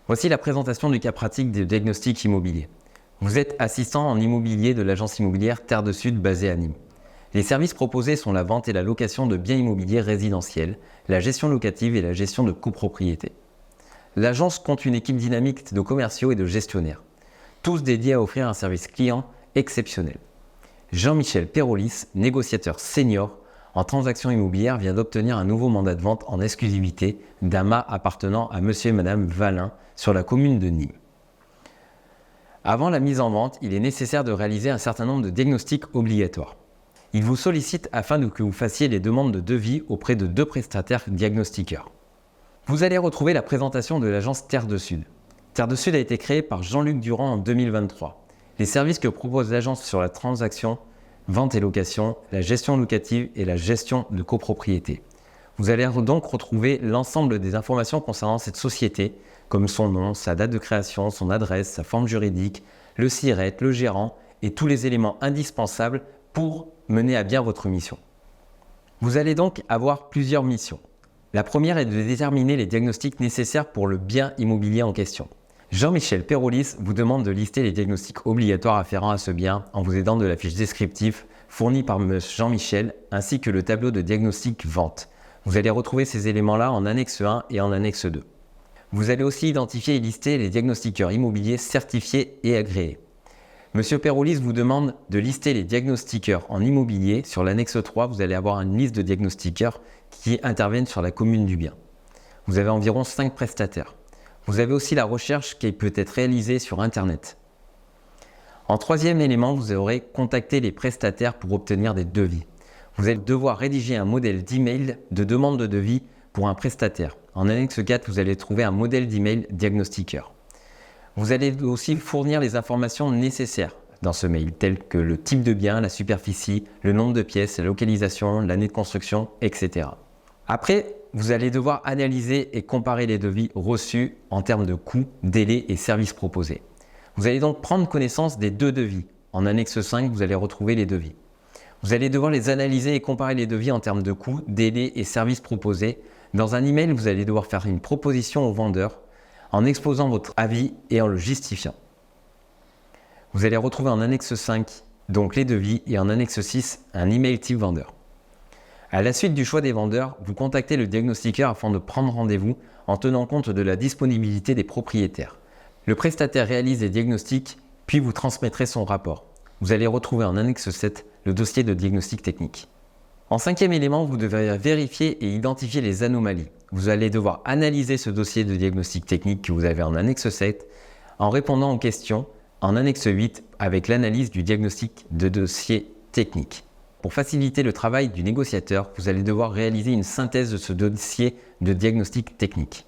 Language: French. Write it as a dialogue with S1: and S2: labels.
S1: Voici la présentation du cas pratique des diagnostics immobiliers. Vous êtes assistant en immobilier de l'agence immobilière Terre de Sud basée à Nîmes. Les services proposés sont la vente et la location de biens immobiliers résidentiels, la gestion locative et la gestion de copropriété. L'agence compte une équipe dynamique de commerciaux et de gestionnaires, tous dédiés à offrir un service client exceptionnel. Jean-Michel Pérolis, négociateur senior en transactions immobilières, vient d'obtenir un nouveau mandat de vente en exclusivité d'un mât appartenant à monsieur et madame Valin sur la commune de Nîmes. Avant la mise en vente, il est nécessaire de réaliser un certain nombre de diagnostics obligatoires. Il vous sollicite afin que vous fassiez les demandes de devis auprès de 2 prestataires diagnostiqueurs. Vous allez retrouver la présentation de l'agence Terre de Sud. Terre de Sud a été créée par Jean-Luc Durand en 2023. Les services que propose l'agence sur la transaction, vente et location, la gestion locative et la gestion de copropriété. Vous allez donc retrouver l'ensemble des informations concernant cette société, comme son nom, sa date de création, son adresse, sa forme juridique, le SIRET, le gérant et tous les éléments indispensables pour mener à bien votre mission. Vous allez donc avoir plusieurs missions. La première est de déterminer les diagnostics nécessaires pour le bien immobilier en question. Jean-Michel Pérolis vous demande de lister les diagnostics obligatoires afférents à ce bien en vous aidant de la fiche descriptive fournie par Jean-Michel ainsi que le tableau de diagnostic vente. Vous allez retrouver ces éléments-là en annexe 1 et en annexe 2. Vous allez aussi identifier et lister les diagnostiqueurs immobiliers certifiés et agréés. Monsieur Pérolis vous demande de lister les diagnostiqueurs en immobilier. Sur l'annexe 3, vous allez avoir une liste de diagnostiqueurs qui interviennent sur la commune du bien. Vous avez environ 5 prestataires. Vous avez aussi la recherche qui peut être réalisée sur Internet. En troisième élément, vous aurez contacté les prestataires pour obtenir des devis. Vous allez devoir rédiger un modèle d'email de demande de devis pour un prestataire. En annexe 4, vous allez trouver un modèle d'email diagnostiqueur. Vous allez aussi fournir les informations nécessaires dans ce mail, telles que le type de bien, la superficie, le nombre de pièces, la localisation, l'année de construction, etc. Après, vous allez devoir analyser et comparer les devis reçus en termes de coûts, délais et services proposés. Vous allez donc prendre connaissance des 2 devis. En annexe 5, vous allez retrouver les devis. Vous allez devoir les analyser et comparer les devis en termes de coûts, délais et services proposés. Dans un email, vous allez devoir faire une proposition au vendeur en exposant votre avis et en le justifiant. Vous allez retrouver en annexe 5 donc les devis et en annexe 6 un email type vendeur. À la suite du choix des vendeurs, vous contactez le diagnostiqueur afin de prendre rendez-vous en tenant compte de la disponibilité des propriétaires. Le prestataire réalise les diagnostics, puis vous transmettrez son rapport. Vous allez retrouver en annexe 7 le dossier de diagnostic technique. En 5e élément, vous devrez vérifier et identifier les anomalies. Vous allez devoir analyser ce dossier de diagnostic technique que vous avez en annexe 7 en répondant aux questions en annexe 8 avec l'analyse du diagnostic de dossier technique. Pour faciliter le travail du négociateur, vous allez devoir réaliser une synthèse de ce dossier de diagnostic technique.